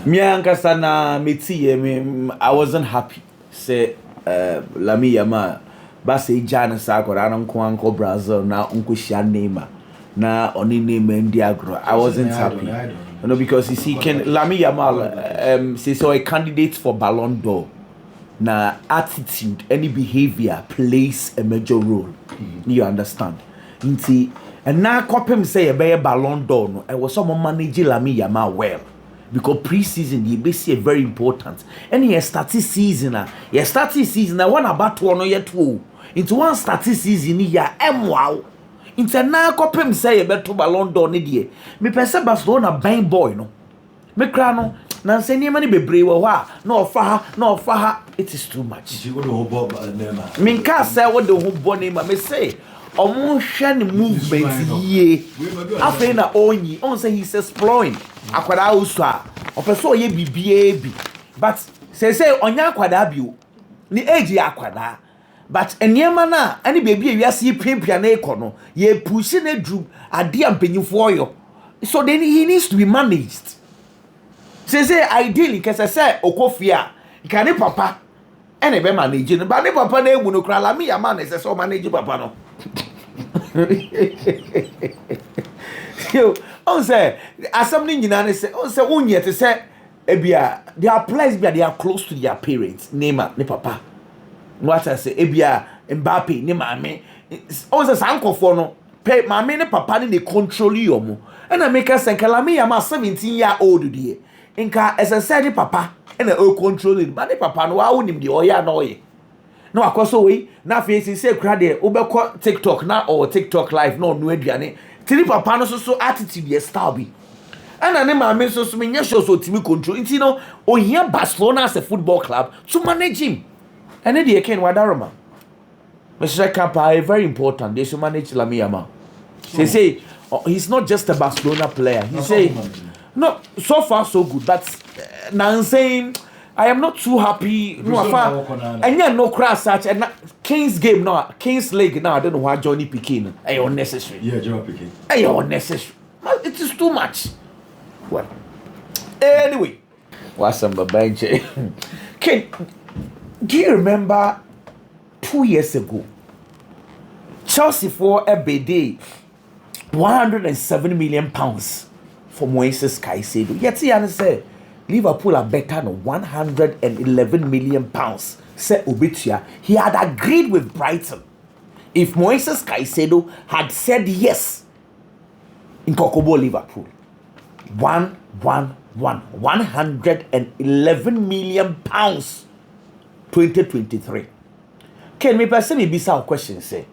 Me ankasa na meti me I wasn't happy. Say Lami Yama ba say Jan sa akora na nko Brazil na nko hia Neymar na oni Neymar ndi agro. I wasn't happy. You know, because you see can Lami Yamal say so a candidate for Ballon d'Or. Na attitude, any behavior plays a major role. You understand? Inti and now Copem say a Ballon d'Or no, I was someone managing Lami Yamal well. Because pre-season you basically very important. And you started season one about one or yet two. Into one started season ya wow. Into now Copem say a better Ballon d'Or ni die. Me pese Barcelona bang boy no. Me cry no. Na say ni mani bebre wa no fa it is too much. Minka say what the whole body me say omo hwe ni movement ye afa na onyi on say he's exploring akwada usua opeso ye bibie bi but say onya akwada bio ni age akwada but eniema na ani baby ewiase pimpia na ekono ye push na drum ade ampanyifo yo so then he needs to be managed. Say ideally kese say okofia ikane papa ene be manage no ba ne papa na egu no kra la me ya man say so manage papa no. Yo on say assembly nyina ne say on say unye te say ebia they are place bia they are close to their parents Neymar ne papa what I say ebia Mbappe ne mame on say sankofo no pay mame ne papa ne control you mo and I make us say kala me ya ma 17-year-old die inka as I said papa and I control it but the papa no wa unim the oya no ye no akoso we na face say kra de obekọ TikTok na or TikTok live no no aduane tiri papa no so attitude ye style bi and na ma me so me nya show so timi control it no ohia Barcelona as a football club to manage him and the ken wadaroma Mr. Kappa very important they should manage Lamine Yamal say he's not just a Barcelona player he say no so far so good but now I'm saying I am not too happy. No, and yeah, no crash such and King's game now, King's League now. I don't know why Johnny Pikin. Are you unnecessary? Yeah, Johnny Pikin. Are you unnecessary? It is too much. Well, anyway, what's some bench? Ken, do you remember 2 years ago, Chelsea for a BD £107 million for Moises Caicedo? Yet he say Liverpool are better than £111 million. Say Obitia, he had agreed with Brighton. If Moises Caicedo had said yes in Kokobo Liverpool, 111 million pounds 2023. Can me person me bisa question say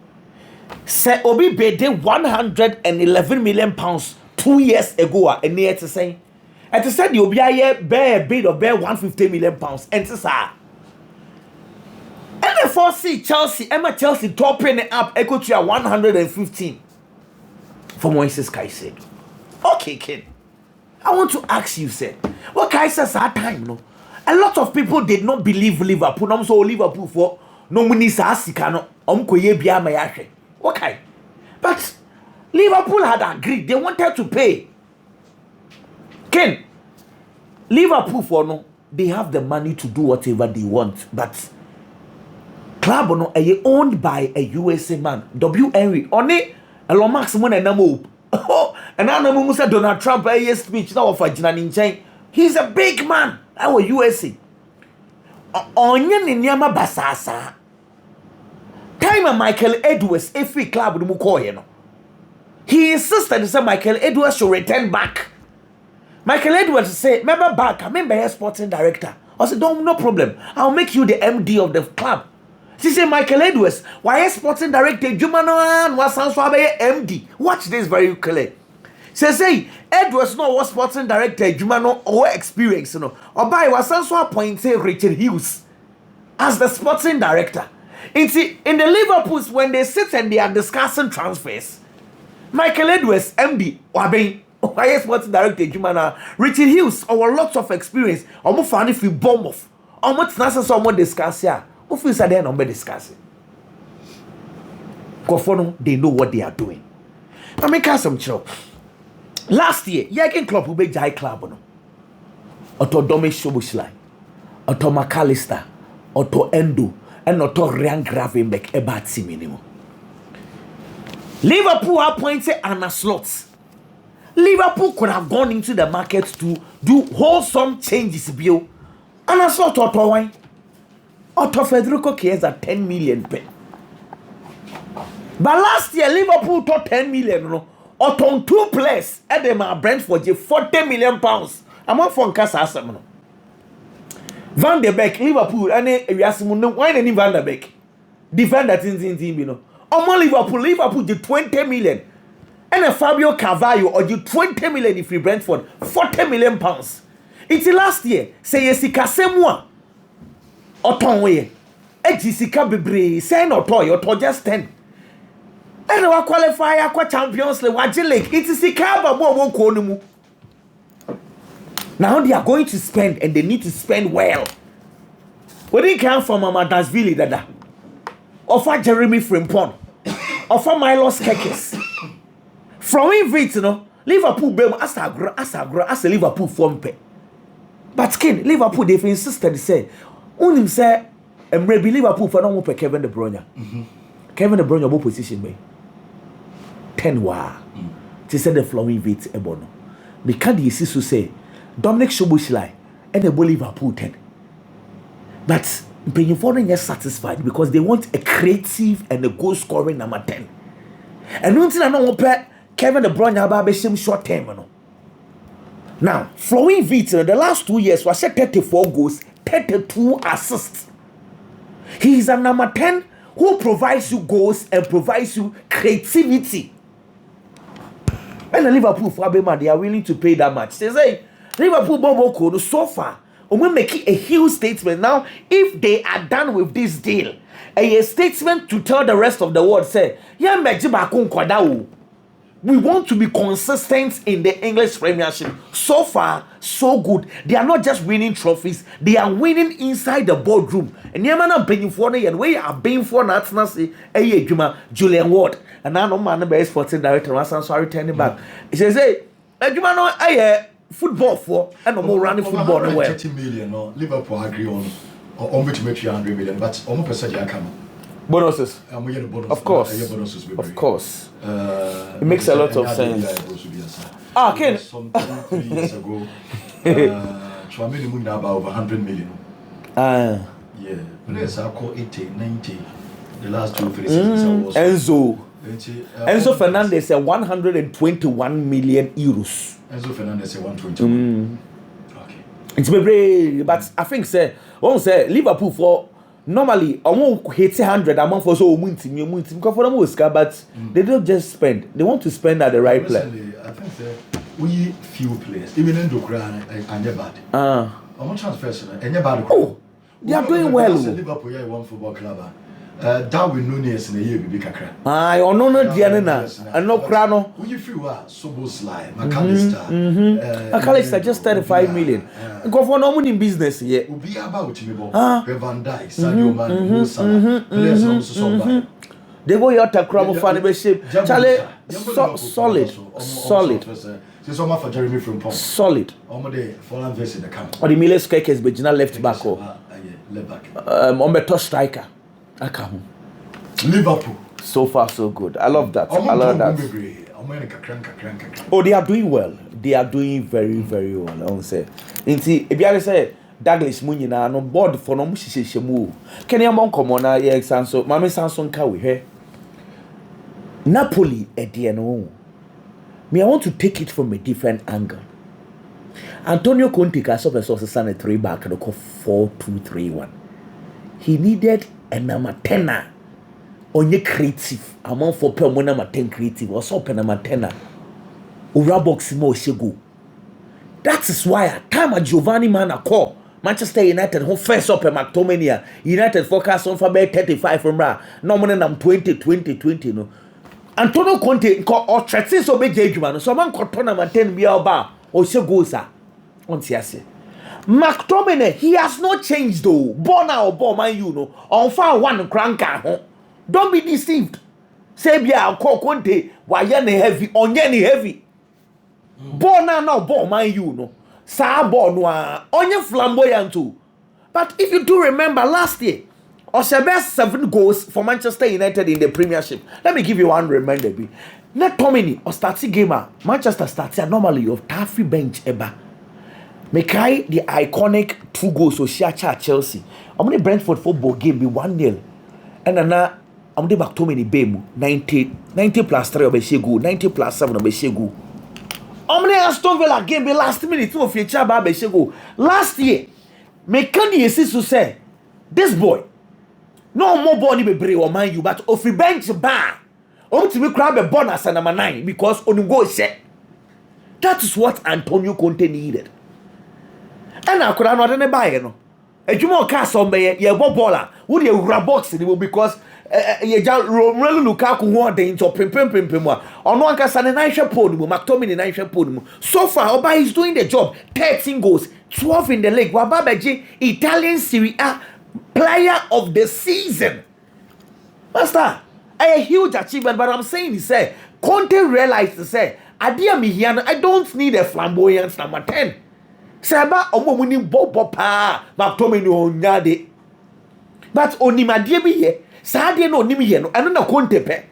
Obi bede 111 million pounds 2 years ago and near to say and to say the Obi aye bear bid of bear 150 million pounds and to say and the 4C Chelsea topping it up equal to 115 for Moises Caicedo. Okay, kid. I want to ask you, sir. What Caicedo's that time, no? A lot of people did not believe Liverpool. No, so Liverpool for no money sasikano. Omkoye biya mayashe. Okay, but Liverpool had agreed. They wanted to pay. Ken, Liverpool for no, they have the money to do whatever they want, but club no, are owned by a USA man. W. Henry, only Elon Musk money na mo. Oh, and now no say Donald Trump a speech now for Jina. He's a big man. Our USA. Onye ni nyama basasa. Time Michael Edwards, every club no call no. He insisted that Michael Edwards should return back. Michael Edwards say, "Remember back, I'm a sporting director." I said, "No problem. I'll make you the MD of the club." She said, "Michael Edwards, why sporting director? Jumano was MD." Watch this very clear. Say Edwards no was sporting director. Jumano or experience no. Or by was also appointed Richard Hughes as the sporting director. In the Liverpools when they sit and they are discussing transfers, Michael Edwards MD or being why sporting director Jumana Richard Hughes or lots of experience. Almost found if you bomb off. Almost nasa someone discuss here. Officer there number discussing. Kofono, they know what they are doing. I make some show. Last year, Jurgen Klopp will be Jai Club. No. Oto Dominic Szoboszlai, Oto McAllister, Oto Endo, and Oto Ryan Gravenberch about team minimum. Liverpool appointed Anna Slots. Liverpool could have gone into the market to do wholesome changes. Bill Anna Slots Oto wine. Oto Federico Chiesa 10 million pay. But last year Liverpool took 10 million. No, Oto 2 players. Edema Brentford 40 million pounds. I'm not for Casa. Van der Beek, Liverpool, and Yasimun, why any Van der Beek? Defender in team, you know. Liverpool did 20 million. And a Fabio Carvalho or you 20 million if you Brentford, 40 million pounds. It's last year, say Yesika Semwa. Otonwe. Ejisika Bebre, say no toy, or just 10. And our qualifier, aqua champions, League, it's Sikaba, more won't. Now they are going to spend and they need to spend well. When they come from Amadasville, Dada, offer Jeremy Frimpong, offer Milos Kekes. From Invite, you know, Liverpool blame as a Liverpool form pay. But Ken, Liverpool, they've insisted, say, only say, and maybe Liverpool for no pay Kevin De Bruyne. Kevin De Bruyne, what position me? 10 wa. They said the Flowing Invite, Ebono. The candy is to say, Dominic Szoboszlai and the Liverpool 10. But being foreign is satisfied because they want a creative and a goal scoring number 10. And until I know Kevin De Bruyne have short term. No? Now, Flowing Vita, the last 2 years was 34 goals, 32 assists. He is a number 10 who provides you goals and provides you creativity. And the Liverpool for Abema, they are willing to pay that much. They say Liverpool Bobo Kodo so far, we're making a huge statement. Now, if they are done with this deal, a statement to tell the rest of the world, say, we want to be consistent in the English Premiership. So far, so good. They are not just winning trophies, they are winning inside the boardroom. And you're not paying for it, and we are paying for that. Julian Ward, and now no man, the sporting director, I'm sorry, turning back. He says, hey, Juma, no, football for and no more running football nowhere. 30 million, no, Liverpool agree on which make 300 million, but almost percent you come. Bonuses. Of course. Of course. It makes a lot of sense. Ken. Some 3 years ago, Chouameni now about over 100 million. Yeah. Players are called 80, 90. The last 2-3 seasons. Enzo Fernandes said 121 million euros. Enzo Fernandes said 121. Okay. It's very, but I think say Liverpool for normally I won't hit 100 a month for so team because for them but they don't just spend. They want to spend at the right place. I think we few players, even in Dokran and bad. I'm transfers and bad. Oh, they are doing well. Liverpool yeah one football club. Darwin Núñez in a year be kakra. No Diana and no Crano. We few Szoboszlai, McAllister. McAllister just 35 million. Go for no money in business here. Will be about Van Dijk, Sadio Mane, Salah. Players also somebody. They go out to Cramo fanship. Charlie, solid. Since I'm for Jeremy Frimpong. Solid. Omode Folan vs in the camp. Or the Miles Kekes Bejina left back or left back. Ombeto striker. Liverpool. So far, so good. I love that. I love that. Oh, they are doing well. They are doing very, very well. I won't say. If you say Douglas Munina, no board for no Mushishemu. Can you come on? Yeah, Sanso. Mammy Sanson Kawi here. Napoli at the end. Me, I want to take it from a different angle. Antonio Conte has up a source and a 3 back and a 4-2-3-1. He needed a number 10 on your creative. Among for per number 10 creative or so per number 10. Urabox mo shego. That is why at time a Giovanni man a call Manchester United who first up a McTominay. United focus on for 35 from Ra. No more than 20 no. Antonio Conte or threats so big judgment. So man called tournament 10 be about or shegosa. On siase. McTominay, he has not changed though. Born or born, man, you know. On far one cranker. Don't be deceived. Say, yeah, call Conte, why any heavy, on any heavy. Born now, born, man, you know. Sa ball no onye flamboyant too. But if you do remember last year, Osebe 7 goals for Manchester United in the Premiership. Let me give you one reminder. Not Tomini or starting gamer. Manchester starts normally of Taffy bench eba. Mekai the iconic 2 goals so Shacha Chelsea. I'm going to Brentford football game be 1-0. And then I'm going to back Tomini Bemu 90 plus 3 of Beshegu, 90 plus 7 of Beshegu. I'm going to Aston Villa game be last minute of your Chaba Beshegu. Last year, Mekani is to say this boy. No more body be brave or mind you, but if you bench bar, to be grab a bonus and number 9 because on go set. That is what Antonio Conte needed. And I could not buy no. A Jumo cast on by your baller, would you grab box because Romelu Lukaku wanted into pim. On one cast and a nice podium, McTominay nice podium. So far, Oba is doing the job. 13 goals, 12 in the league. Wababaji, Italian Serie A player of the season. Master, a huge achievement, but I'm saying is say Conte realized to say I don't need a flamboyant number 10. Seba omomuni bobo pa McTominay onyade. But onimadie bi here, saade no onimi here no, eno na Conte pe.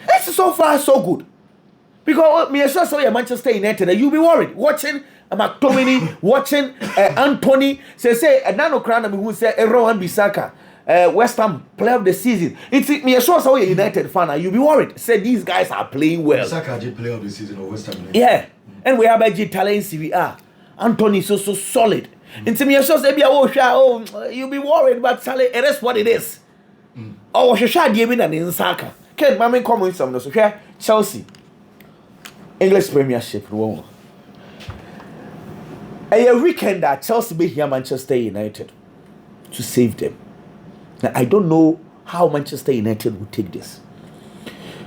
It's so far so good. Because me sure so Manchester United, you'll be worried watching McTominay, watching Anthony. Say Nano Krana me who say Rowan Bissaka, West Ham player of the season. It's me sure so United fan, you'll be worried. Say these guys are playing well. Bissaka did player of the season of West Ham. Yeah, and we have a talent CVR. Anthony so solid. Into me sure say you'll be worried, but Sally, it is what it is. Oh, she shall give in an insaka. Can't mammy come with some no so Chelsea. English Premiership. A weekend that Chelsea beat here Manchester United to save them. Now I don't know how Manchester United will take this.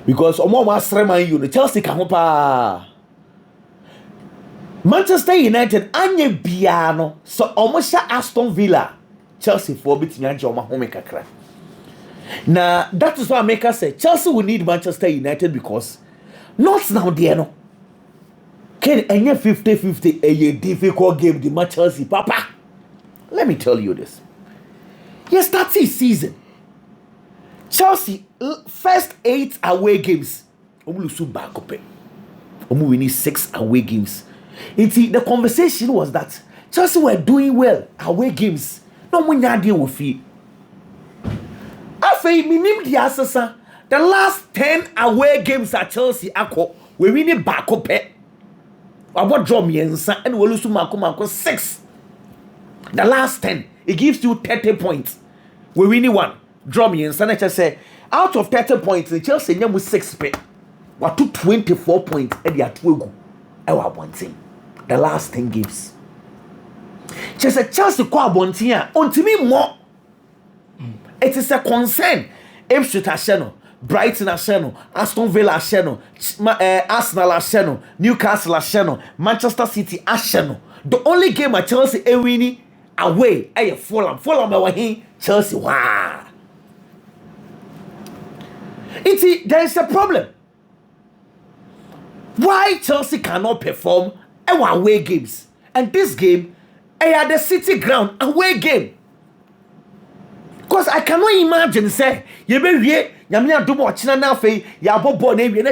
Because the Chelsea can Manchester United anye biano so almost Aston Villa Chelsea for bit me anje home kakra. Now that is why Maker say Chelsea will need Manchester United because not now there no. Can any 50-50 a difficult game the match Chelsea papa. Let me tell you this. Yes, that's his season. Chelsea first 8 away games. Omulusu back up. Omu winning 6 away games. The conversation was that Chelsea were doing well away games. No one deal with it. After the last 10 away games at Chelsea, we winning back up. About draw me and we lose to Marco 6. The last 10, it gives you 30 points. We winning 1. Draw me and Senator say out of 30 points, the Chelsea with 6 pay. What took 24 points and they are 12. I want one thing. The last 10 games. Chelsea kwa bontia unto me more. It is a concern. Ipswich Asheno, Brighton Asheno, Aston Villa Asheno, Arsenal Asheno, Newcastle Asheno, Manchester City Asheno. The only game at Chelsea winning away is Fulham. Fulham away Chelsea. Wow. There is a problem. Why Chelsea cannot perform away games? And this game, at the City ground away game. Because I cannot imagine say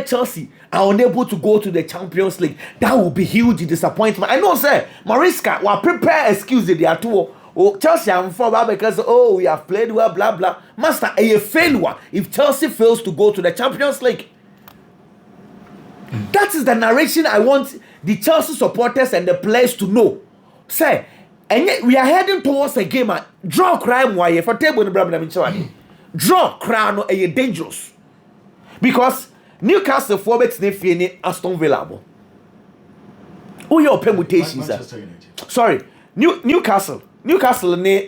Chelsea are unable to go to the Champions League. That would be huge disappointment. I know say Mariska will prepare excuse they are too. Oh, Chelsea are for because we have played well, blah blah. Master, a failure if Chelsea fails to go to the Champions League. That is the narration I want the Chelsea supporters and the players to know. Say, and yet we are heading towards a game. Draw crime why for table draw crime no dangerous. Because Newcastle forwards ne Aston Villa. Who your permutations? Sorry, Newcastle ne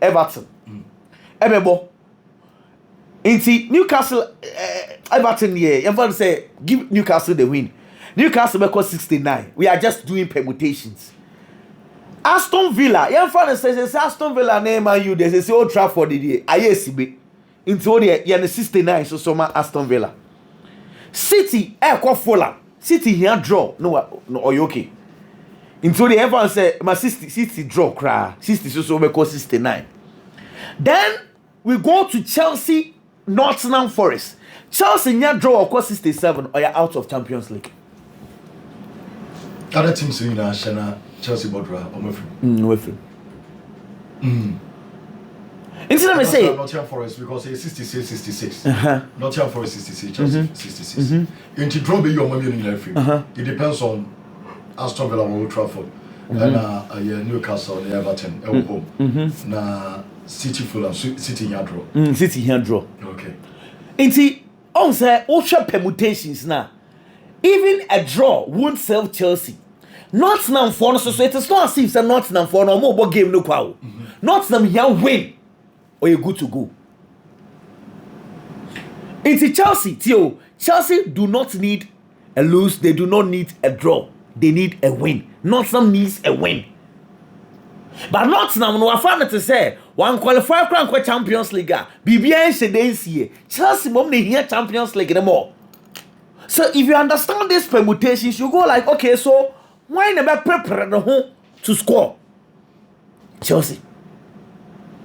Everton. Ebebo. Inti Newcastle Everton here. Everyone say give Newcastle the win. Newcastle because 69. We are just doing permutations. Aston Villa. Everyone says Aston Villa name you. They say Old Trafford the ISB. Into the 69. So soma Aston Villa. City Fulham. City here draw. No, are you okay? Into the everyone say my 60 draw cry 60 so we call 69. Then we go to Chelsea, Nottingham Forest. Chelsea nya draw or 67 or you're out of Champions League. Other teams in the Chelsea Bodra or Murphy. Instead of say Nottingham Forest because it's 66. Nottingham Forest 66, Chelsea 66. Into draw be your money in every. It depends on Aston Villa or Old Trafford. And Newcastle and Everton home. Na City Fulham City here draw. City here draw. Okay. Inti on say ultra permutations now. Even a draw won't serve Chelsea. Nottingham for so it is not as if say Nottingham for no more game no kwa. Nottingham here win or you good to go. Inti Chelsea, Theo, Chelsea do not need a lose, they do not need a draw. They need a win. Nottingham needs a win. But Nottingham no afana to say one qualify for Champions League. BBN she Chelsea mom they here Champions League anymore. So if you understand these permutations, you go like, okay, so why never prepare the home to score? Chelsea.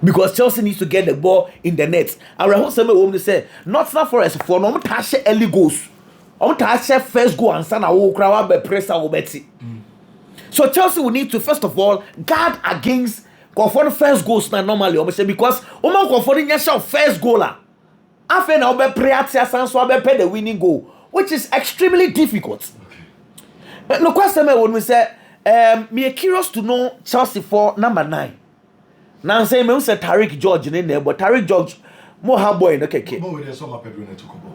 Because Chelsea needs to get the ball in the net. And I some woman say Nottingham Forest for no touch early goals. On touch first goal and sana wo crowd be press or betty. So Chelsea will need to first of all guard against go for the first goals now normally because go for the first goaler. After now be pray at so be pay the winning goal, which is extremely difficult. Okay. No question when we say me curious to know Chelsea for number 9. Now say me say Tariq George in there, but Tariq George more hard boy no keke. But we dey so my Pedro na talk about.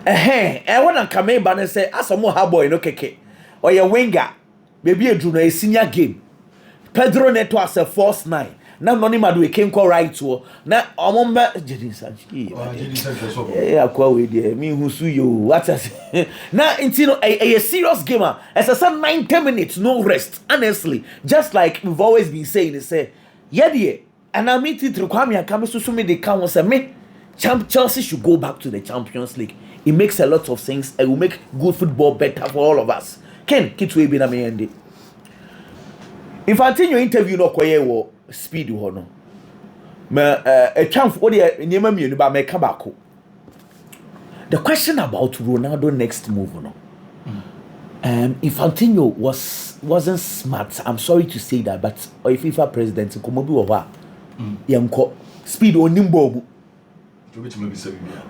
When I come in and say as a more hard boy no keke. Or your winger, maybe a junior a senior game. Pedro Neto as a false 9. Now none ma do we came call right to. Now omomba Jedi Sanchi. Yeah, kwa we there. Me who su you. What I say? Now intino a serious gamer. As I said 9-10 minutes no rest. Honestly, just like we've always been saying, they say, yeah, and I meet it through Kwame and Kame so me they come and say me Chelsea should go back to the Champions League. It makes a lot of things. It will make good football better for all of us. Ken, kitwe bi na me ende. If I continue interview no koye wo speed ho no. Me a chance wo de nyema mienu ba me ka bako. The question about Ronaldo next move no. Infantino wasn't smart. I'm sorry to say that, but if FIFA president komobi wo wa yanko speed onimbo.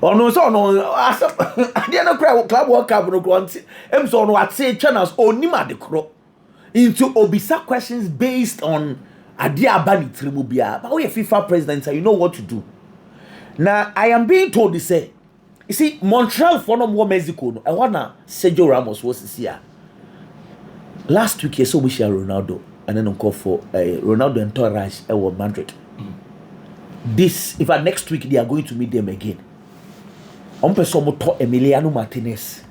Oh no, so no. I didn't cry. Club World Cup no grant. So no, I say channels onima de cro into obisa questions based on adia bani tribubia. But we FIFA president, you know what to do. Now I am being told they say, you see, Montreal for no more Mexico. No, I wanna Sergio Ramos was here. Last week, I saw we share Ronaldo, and then on call for Ronaldo and Torres at Madrid. This, if next week they are going to meet them again. On person mo to Emiliano Martinez,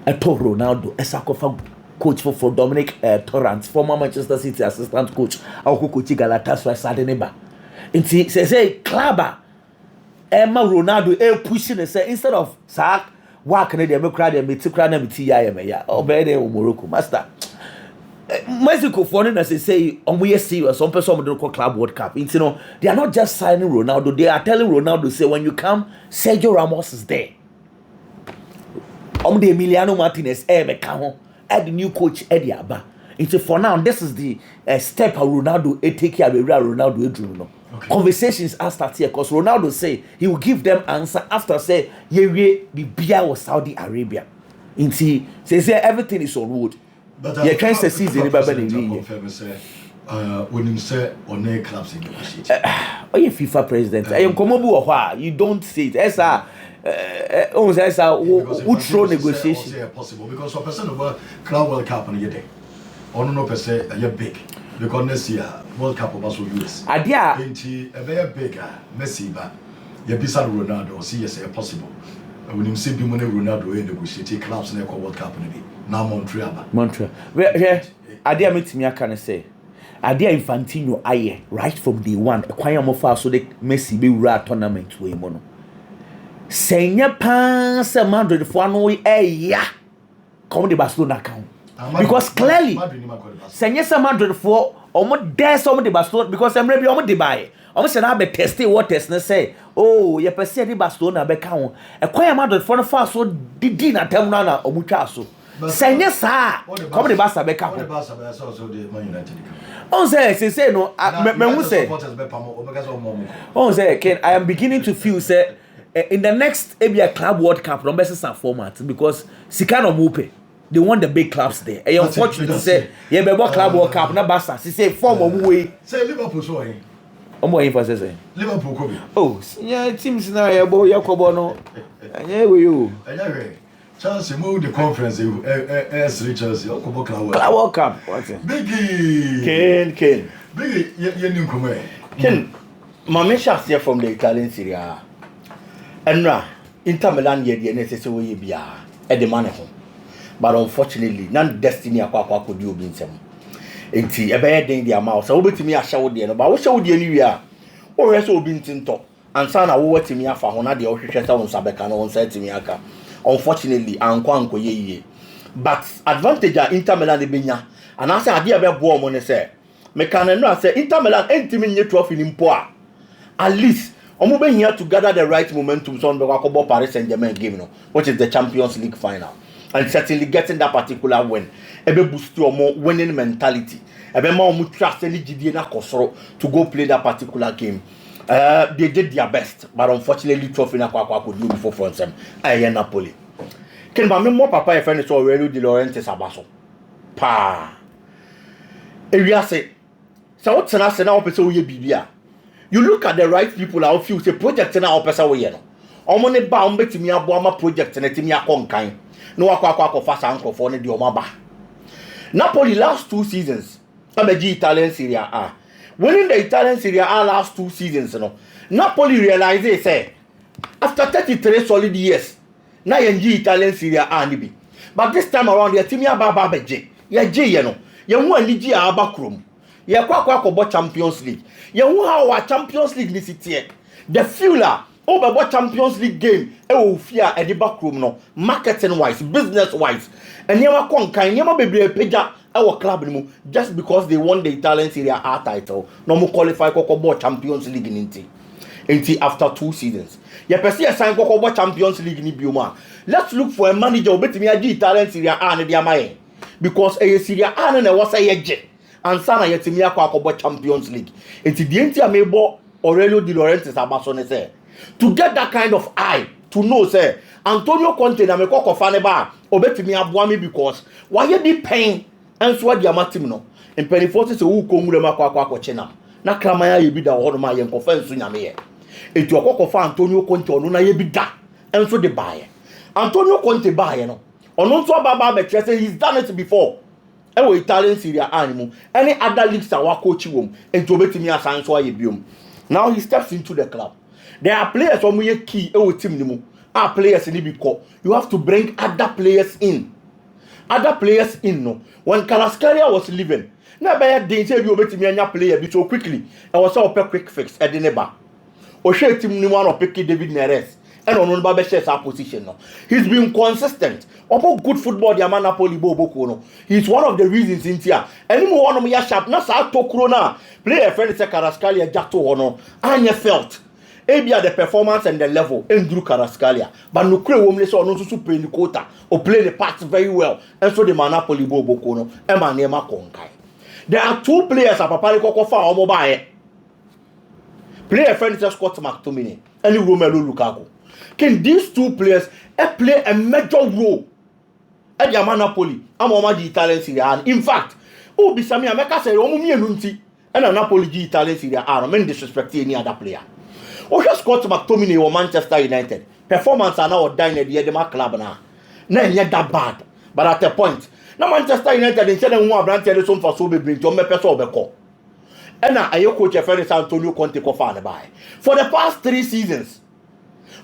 a to Ronaldo, a sacofa coach for Dominic Torrance, former Manchester City assistant coach, our coach Galatasaray Sadeneba. And say Klaba, Emma Ronaldo, pushing and say instead of sack, what can they make crowd and meet ya or better Morocco master. Mexico foreigners say on we serious some person do call Club World Cup. It's, you know, they are not just signing Ronaldo, they are telling Ronaldo say when you come, Sergio Ramos is there. The Emiliano Martinez add the new coach Eddie Abba. It's for now, this is the step how Ronaldo take care of Ronaldo. Okay. Conversations are started here because Ronaldo say he will give them answer after say the beer was Saudi Arabia. Say everything is on wood. But you can't say season in Babylon. When you say on a clubs in oh, you FIFA president. I am Komobu. You don't say it. As who throw negotiation possible because a person over Club World Cup on a day. Or no per se a big because next year World Cup of us will use. Idea a very bigger Messi, but you beside Ronaldo, see yes, possible. When you see Bimone Ronaldo negotiate clubs in the World Cup on a day. Now Montreal. Well, yeah, idea meet me. I can say, idea Infantino aye right from day one. Acquire more fast so they Messi be right tournament way mono. Senya pass a Madrid for no yeah. Come the Barcelona account. because clearly send some Madrid for almost dare some the Barcelona because I'm ready almost buy. Almost an abe test what test say. Oh, you perceive the Barcelona be count. A quiet Madrid for the first so did na terminal or mutaso. Send yes, sir. Come the Barca be count. Oh, say no. Me say. Oh, say Ken, I am beginning to feel say in the next ABA Club World Cup, no best some format because Sikano Mupe. They want the big clubs there. And unfortunately to say, yeah, be Club World Cup, na Barca. She say form of way. Say Liverpool so him. Omo yin for say. Liverpool ko bi. Oh, yeah, teams na ya bo Yakobo no. Anya we you. Anya we. Chelsea move the conference S3 Chelsea Yakobo Club World Cup. What's it? Biggie. Ken. Biggie, you nim come here. Ken, my message here from the Italian Serie A. Enra, Inter Milan ye the necessary way bia at the money home. But unfortunately, none destiny akwa could do bin sem. Enti ebe den dia ma so obetimi a hye wo de no ba wo hye wo de ni wi a wo hwe so obi ntinto ansa na wo watimi afa ho na de wo hwehwe sa won sabeka no won sa timi aka. Unfortunately anko ye. But advantage a Inter Milan benya anasa ade a be bo mo ne se me kan no say Inter Milan entimi nye trophy ni mpo a at least omo be here to gather the right momentum so on be kwakobo Paris Saint-Germain game no which is the Champions League final. And certainly getting that particular win, ebe boost your more winning mentality. Ebe ma omu trust any GDA na kosoro to go play that particular game. They did their best, but unfortunately, trophy na kwa could do before for them. Aye Napoli. Ken ba me mo papa e friend so Aurelio De Laurentiis abaso. Pa. Area say, so what na say na opese wo ye bibia. You look at the right people out feel say project na opese wo ye no. Omo ne ba omo betimi abo ama project na timi akonkan. No akwa fast anchor for the Omaba. Napoli last 2 seasons. Abeji Italian Serie A. Winning the Italian Serie A last 2 seasons, Napoli realized say after 33 solid years, now you Italian Serie A nibi. But this time around, your team baba beje. Ya je you won ligi abakrum. Ya kwa Champions League. You won our Champions League this year. The fueler over Champions League game, fear at the back room no, marketing wise, business wise, and never conquer, never be a pager our club anymore just because they won the Italian Serie A title. No more qualify Kokobo Champions League in Inti after 2 seasons. Ya perceive a sign Kokobo Champions League in Bioma. Let's look for a manager who bet me a Italian Serie A and the Amae because a Serie A and a was a jet and Sana Yetimia Kokobo Champions League. Inti the Inti Amebo Aurelio De Laurentiis Abasone say. To get that kind of eye, to know, say, Antonio Conte na me koko faneba, obetimi aboami because why you be pain and so the amatim no. In penny-40 se who come with a chena. Na Kramaya ye be the one my young offense in me. It your koko fa Antonio Conte or no ye be da, and so the buyer. Antonio Conte buyer no. On also Baba say he's done it before. Ewo Italian Serie A animal, any other leagues are wa coach room, and to betimi assign so ye biom. Now he steps into the club. There are players who are key team are players in Ibico. You have to bring other players in. Other players in no. When Kvaratskhelia was leaving, na be danger you obeti me player bit so quickly. I was so quick fix at the neighbor. O share team ni one of pick David Neres. And on ba be share sa position no. He's been consistent. Opo good football the man Napoli boko no. He's one of the reasons in here. Anymore one of me sharp na sa tokro na. Player friend say Kvaratskhelia jato hono. Anya felt Ebia the performance and the level Andrew Kvaratskhelia, but no cre womle so no to play the quota or play the parts very well, and so the Napoli boko no Emma Nema Konkai. There are 2 players at Papali Kokofa or mobile. Player friend is Scott McTominay and Romelu Lukaku. Can these 2 players play a major role at the Napoli? I'm on the Italian Serie A. In fact, Bisami America say Omumi Nunti and a Napoli Italian Serie A. I mean disrespect any other player. Scott McTominay or Manchester United performance are now dying at the Edema club now. Not yet that bad, but at a point, now Manchester United instead of one brand telephone for so be bring John Mepeso Beko. And now I coach Fernandes Antonio Conte Kofane by for the past 3 seasons.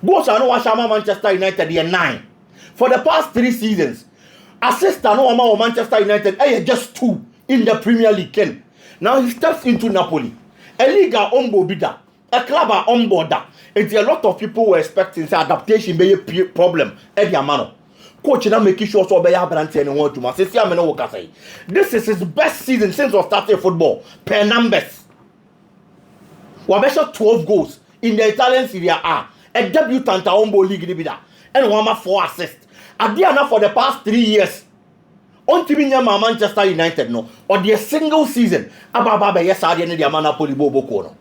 Goals are no Washama Manchester United year 9. For the past 3 seasons, assists are no amount of Manchester United just 2 in the Premier League. Now he steps into Napoli, a league ombo bida. A club are on board that. It's a lot of people were expecting the adaptation be a problem. Eddie Amano. coach na make sure so be ya brand and want to ma say am no work say this is his best season since we started football per numbers we have 12 goals in the Italian Serie A debutant Ombo League bida and one 4 assists Adiana for the past 3 years on Tibinya Manchester United no or the single season ababa yes Adiana the Napoli Bobo no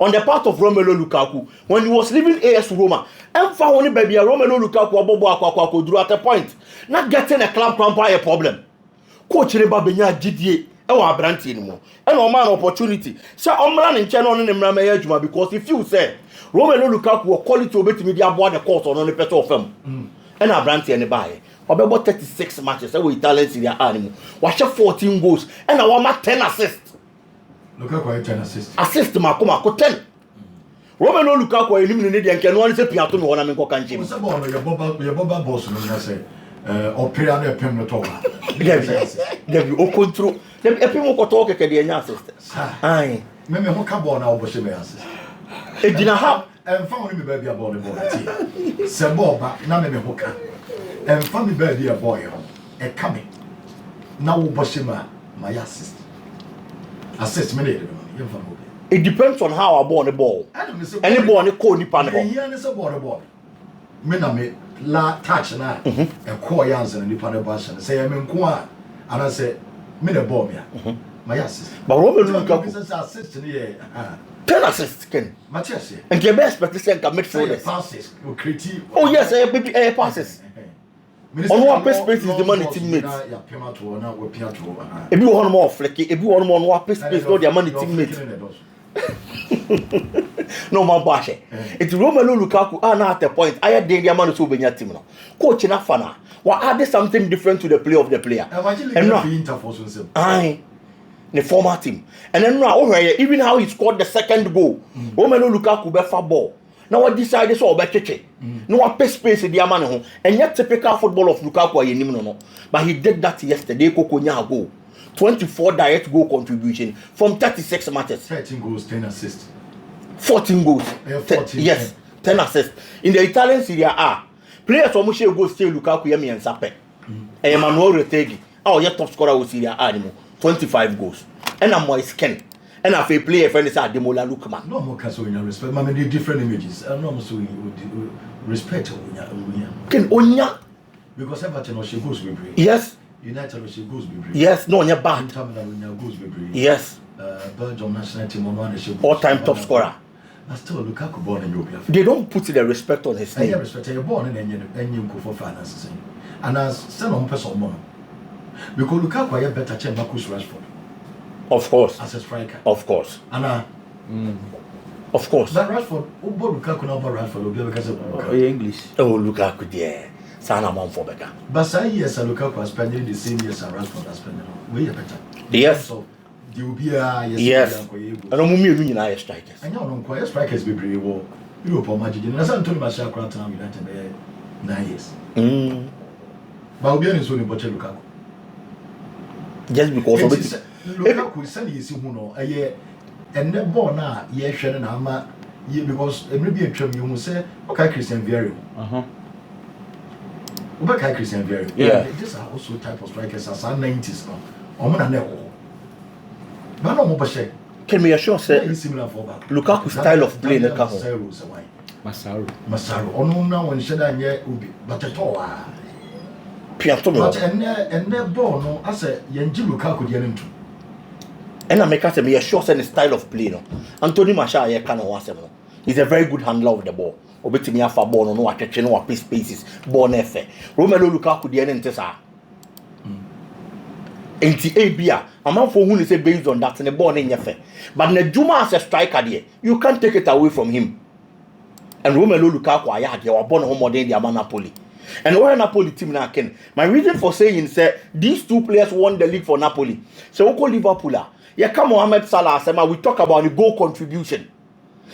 on the part of Romelu Lukaku when he was leaving AS Roma and for only baby Romelu Lukaku abobo akwa duru at a point not getting a club a problem coach Reba Benya GDA e wa abranti ni mo and o man opportunity say omra ne nche no ne mra ma adwuma because if you say Romelu Lukaku will quality obetimi dia boa the court on the petrol firm and abranti ne bae obebo 36 matches we Italian Serie A ni mo wa 14 goals and I want 10 assists Lukaku 10 assists assist makoma ko 10 Romelu Lukaku eliminate the nke no say piato me wona me ko kanche mo say ball no your boba boss no say opera na pem no to Devi o control dem epim ko to keke de nya assist ai me ho ka ball na obose me assist edina ha emfa woni me ba bia ball ti se ball ba na me ho ka emfa me ba bia ball yo e ka me na wo bose ma ya assist me dey emfa mo. It depends on how I born the ball. Any ball ni ko ni pa ne. Yeah, ni say ball. Me na me la touch na e ko yanse ni pa ne ba sha. Say me nko a ana say me the ball me a. My assist. But Romelu Lukaku assist ni e 10 assists ken. Matias. And the best expectation can midfielders. Passes, creative. Oh yes, passes. On what space is the money teammates? If you want more flecky, if you want more what space no the money teammates. No my bash. It's Romelu Lukaku na at the point I had the man so benya team no. Coach na fana. What add something different to the play of the player. And no. Aye. The former team. And then now even how he scored the second goal. Romelu Lukaku be fa ball. Now what decided so be cheche. No what space the man ho. And yet typical football of Lukaku ayenim no. But he did that yesterday Kokonya goal. 24 direct goal contribution from 36 matches. 13 goals, 10 assists. 14 goals. 14, yes, 10 assists. In the Italian Serie A, players almost share goals still Lukaku Yemi and Sape. And Emmanuel Retegi, our top scorer with Serie A, 25 goals. And I'm more skin. And I feel player friend is Ademola Lukman. No more caso in respect. I mean, different images. I'm not so respect. Ken Onya. Because Everton she goes with Bray. Yes. United she goes with Bray. Yes, no, you're bad. Goes with Bray. Yes. Belgium national team on one all-time top scorer. But still, Lukaku born in Europe. They don't put the respect on his name. I respect. You're born in any for finances. And as send on person more. Because Lukaku is better than Marcus Rashford. Of course. As a striker. Of course. And of course. But Rashford, Lukaku now Rashford will be because of English. Oh, Lukaku, yeah. Sana man for better. But say yes, Lukaku has spent the same years as Rashford has spent. Way better. Yes. So there will be a yes. And I'm moving in strikers. I know no strikers be brave or Europe or Magic. And as Anthony Martial Crown United 9 years. But we are in Sony Boche Lukaku. Just because of it. Lukaku is saying you see who know a year and then born now, yes, Shannon Hama, because it may be a term you will say, okay, Christian Vieira. Okay, Christian Vieira. Yeah. These are also type of strikers as our 90s now. I'm going to but no more share. Can we assure say similar for that? Lukaku style of play in the camp. Masaru. Oh no, now when Shedan ye ubi, but at all. Piato But and ball no, I say Yenji Lukaku the into. And I make us say me assure say the style of play no. Anthony Martial ye can no asem no. He's a very good handler of the ball. Obetimi afa ball no atwetwe no pace spaces. Ball na efe. Romelu Lukaku the ente sa. Enti Abia, a man for who is based on that and the ball in your fair. But Nejuma as a striker there, you can't take it away from him. And Romelu Lukaku, I had your born home more than the Napoli. And where Napoli team now can. My reason for saying say these two players won the league for Napoli. So we call Liverpool. Yeah, come Mohamed Salah, we talk about the goal contribution.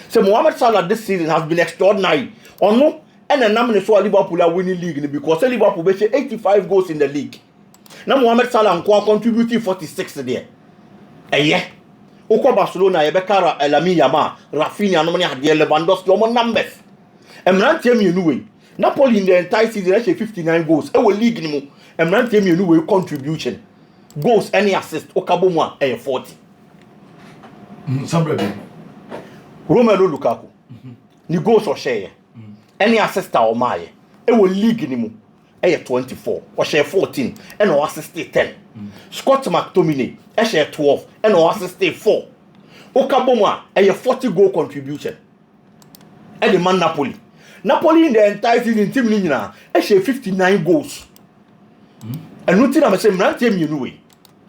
So Mohamed Salah this season has been extraordinary. Or no? And the number so Liverpool are winning league because Liverpool bet 85 goals in the league. Now Mohamed Salah contributed 46 there. Yeah. Oko Barcelona Yebeka Lamine Yamal, Rafinha no money had the Lewandowski on numbers. And Rantie me anyway. Napoli in the entire season actually 59 goals. E will league ni mo. Emran tell me no way contribution. Goals any assist okabomwa 40. Somebody. Romelu Lukaku. Ni goals or share. Any assist or my. E will league ni mo. 24 or share 14 and or assist 10. Scott McTominay share 12 and or assist 4. Okabomwa 40 goal contribution. And the man Napoli in the entire season team ni nyina share 59 goals. And nothing am say man team you know way.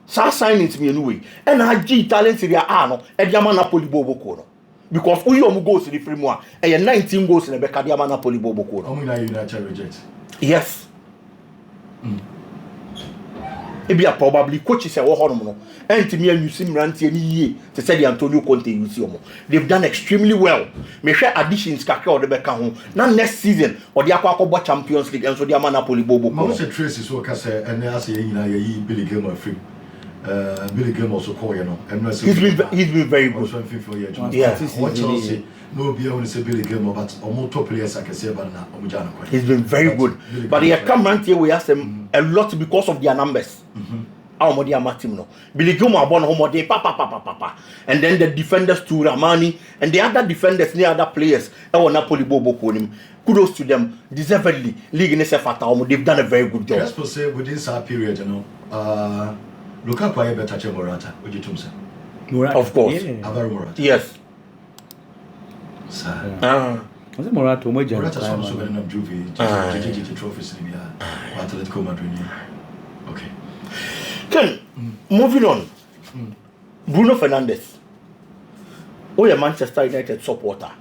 Sa signings me anyway. And I G talent Serie A no e dia man Napoli boboko no. Because we omu goals in the free mo e 19 goals in the back dia man Napoli boboko no. Omu na United reject. Yes. Ebi a probably coaches say wo hono no. Entimi anyusi mrantie ni yie. Te say the Antonio Conte yusi omo. They've done extremely well. Me hwe additions kakra o de beka ho. Na next season o de akwa Champions League enso dia man Napoli boboko. Ma say Tracy so ka say ene ase yina yi Billy Gilmore free. Billy Gilmore also call you know. He's been very good. Yeah. What Chelsea no be able to say Billy Gilmore, but almost top players I can say about now. He's been very good. But he come around here we ask them a lot because of their numbers. Our team no. Billy Gilmore born home day papa. And then the defenders to Ramani and the other defenders near other players. Our Napoli Bobo him. Kudos to them. Deservedly. League in Sefata. They've done a very good job. Just to say within that period, you know, Lukaku aye better than Morata. What you say? Morata, of course. Alvaro Morata. Yes. Sir. Was it Morata? Morata so many of Juve, GG trophies in Libya, Atletico Madrid. Okay. Ken, moving on. Bruno Fernandes. Oh, you're Manchester United supporter.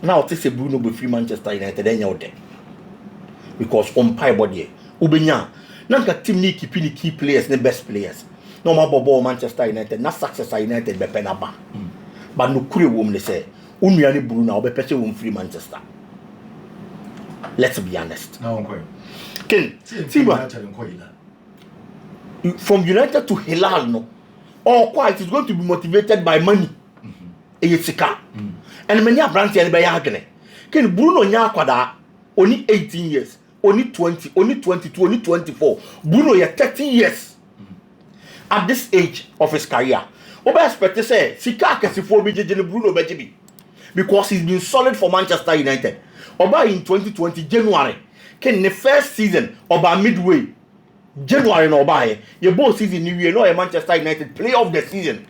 Now, this is Bruno be free Manchester United. Then you're there because on pie body, Ubenya. Nanka team ni keeping key players, the best players. No more bobo Manchester United, not success United be penaba. But no kure wom they say. Unuani Bruno be pese wom free Manchester. Let's be honest. Now I'm going. Ken, from United to Hilal no. Or quite is going to be motivated by money. Sika. And many brands and by agony. Ken Bruno nya kwada only 18 years. Only 20, only 22, only 24. Bruno, you're 30 years. At this age of his career. Oba expect to say, Sika Kasifo Bijay Bruno Bejibi. Because he's been solid for Manchester United. Oba in 2020, January. Can the first season, Oba midway. January no Oba. Your both season, you know a Manchester United player of the season.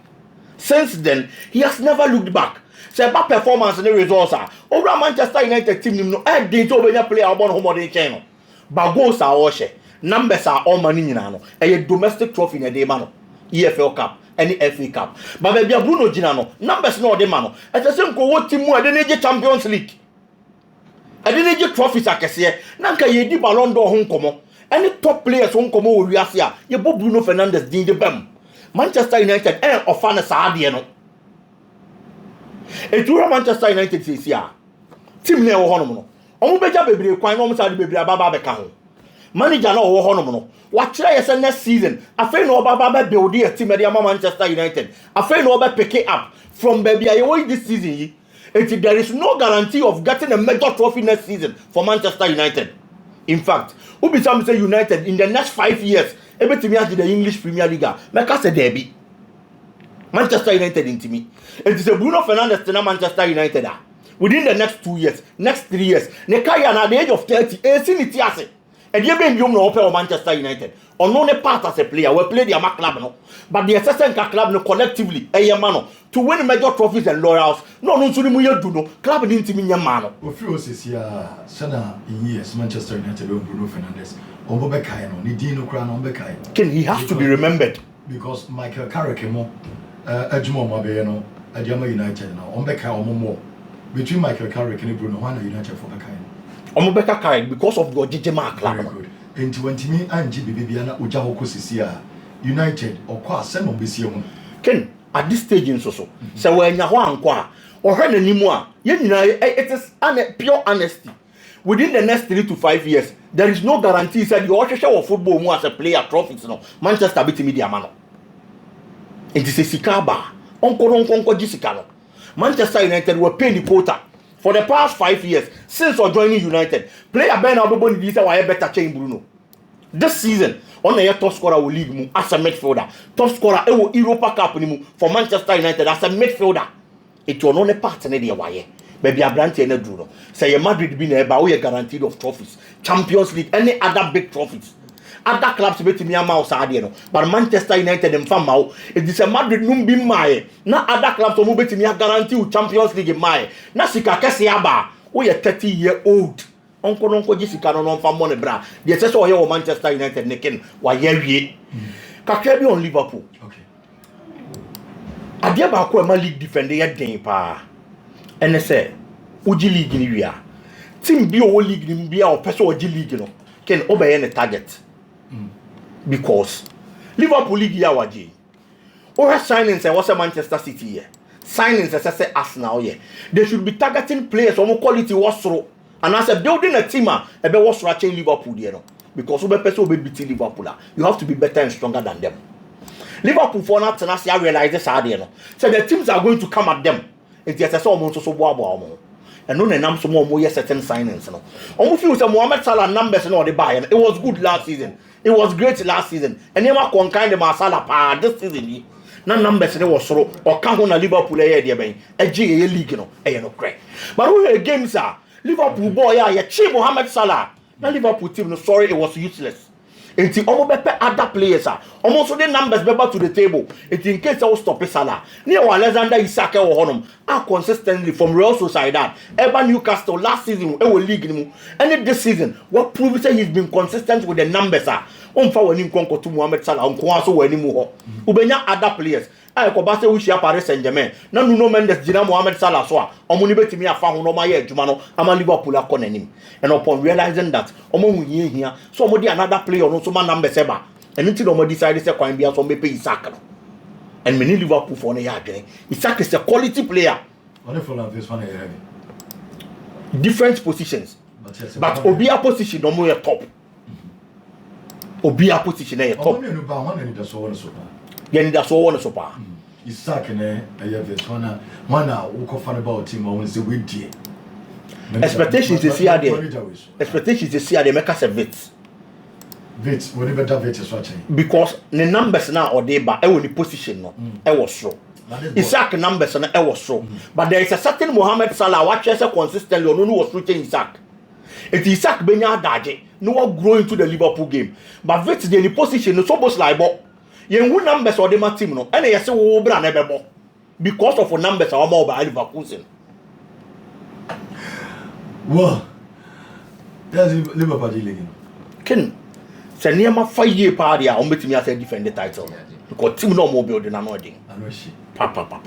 Since then, he has never looked back. Say about performance and the results are over Manchester United team no date over your player about home on the channel. But goals are all share. Numbers are all money in ano. A domestic trophy in a day man. EFL Cup, any FA Cup. But baby Bruno Ginano, numbers no de mano. At the same go what team more than Champions League. I didn't get trophies I can say. Nanka ye di Ballon d'Or home come. Any top players home come over Riasia. You both Bruno Fernandes did the bam. Manchester United of fan Saadiano. It was Manchester United this year. Team ne wo hono no. Omo beja bebre kwan no omo sa de bebre ababa be ka ho. Manager no wo hono no. Wa kire yes next season. Afei no obaba be build a team de Manchester United. Afei no oba pick it up from baby ayo this season yi. There is no guarantee of getting a major trophy next season for Manchester United. In fact, who be some say United in the next 5 years, every has the English Premier League. Make us a derby. Manchester United into me. It is a Bruno Fernandes to Manchester United. Within the next 2 years, next 3 years, Nekaya at the age of 30, and you been you know Manchester United. Or no part as a player, we play their club no. But the assistant club no collectively, to win major trophies and laurels. No, do no club didn't mean your man. Sana in years Manchester United Bruno Fernandes. Can he has to be remembered because Michael Carrick Edmond Mabeno, Adama United now, Ombeka Omo. Between Michael Carrick and Bruno, one United for Bekain. Ombeka Carrick because of your Jijema club. Very good. In 20 me and Bibiana Ujaho Sisia United or Qua Semon Bision. Ken, at this stage in so. So when Yahuan Qua or her anymore, it is pure honesty. Within the next 3 to 5 years, there is no guarantee that you also show football more as a player trophies. No, Manchester beat media man. It is a Sikaba. Uncle Jessica. Manchester United were paying the quota. for the past 5 years since joining United. Player Ben Aboboni this why better change Bruno. This season, on the top scorer will league as a midfielder, top scorer Europa Cup for Manchester United as a midfielder. It will not a partner there why. Maybe a brand and a Bruno. Say a Madrid being about we are guaranteed of trophies, Champions League, any other big trophies. Other clubs bet me a mouse adiano, but Manchester United and Famau, it is a Madrid numbi my. Not other clubs who bet me a guarantee Champions League in my. Nasika Kasiaba, we are 30-year-old. Uncle Jessica non for money bra. The assessor of Manchester United Nicken, why ye Kakebi on Liverpool. Okay. Adia ba ko ma league defender ye den pa. Ene say, Uji league ni wi a. Team bi o league ni bi a o pese Uji league no. Ken obey the target. Because Liverpool league ya waji. O ha signings and what's a Manchester City here. Signings as say Arsenal here. They should be targeting players on quality was through. And as a building a team, a be was ratching Liverpool there no. Because we person be beating Liverpool. You have to be better and stronger than them. Liverpool for now Tenassia realizes no. So the teams are going to come at them. It's just almost so boa. And no name some more certain signings no. Almost feel some Mohamed Salah numbers no they buy. It was good last season. It was great last season. And never con kind of Salah pa this season. No numbers no was so or can't on a Liverpool here there ben. A GA league no. No crack. But we games are Liverpool boy ya cheap Mohamed Salah. Now Liverpool team no sorry it was useless. Enti omo bepe other players are almost the numbers better to the table. Enti in case I will stop Salah. Near Alexander Isak or Honum are consistently from Real Sociedad. Ever Newcastle last season we will league him. And this season what proves that he's been consistent with the numbers are. Fa wani nkonko to Mohamed Salah nko aso wani mu ho. Ubenya other players. Ay ko ba se wi share Paris Saint-Germain. Na Nuno Mendes gina Mohamed Salah so a omo ni betimi afa ho no ma ye adwuma no ama Liverpool akọ nanim. And upon realizing that omo hu here so omo di another player no so ma numbers eba. And until omo decide say kwan bia so me pay Isak no. And many Liverpool for no ya adwene. Isak is a quality player. Only for like this one heavy. Different positions. But Obia position no more top. Obia position e top. Omo no ba one and that's all so. Yen that's all one so pa. Isak ne this one who ko fan about team won say we die. Expectations is here there. Expectations is here they make us a bit. Wait, we better wait is watching. Because the numbers now or they ba e won the position no. E was so. Isak numbers na e was so. But there is a certain Mohamed Salah watch say consistently no was reaching Isak. It Isak benya daje no one grow into the Liverpool game. But wait the position no so boss like bo. Yen who numbers or the team no. And you say wo bra na bebo. Because of the numbers are more by Liverpool. Well, that's Liverpool league. Ken say near ma 5 year party a on betimi as defend the title. Because team no more building another thing. I know she. Papa.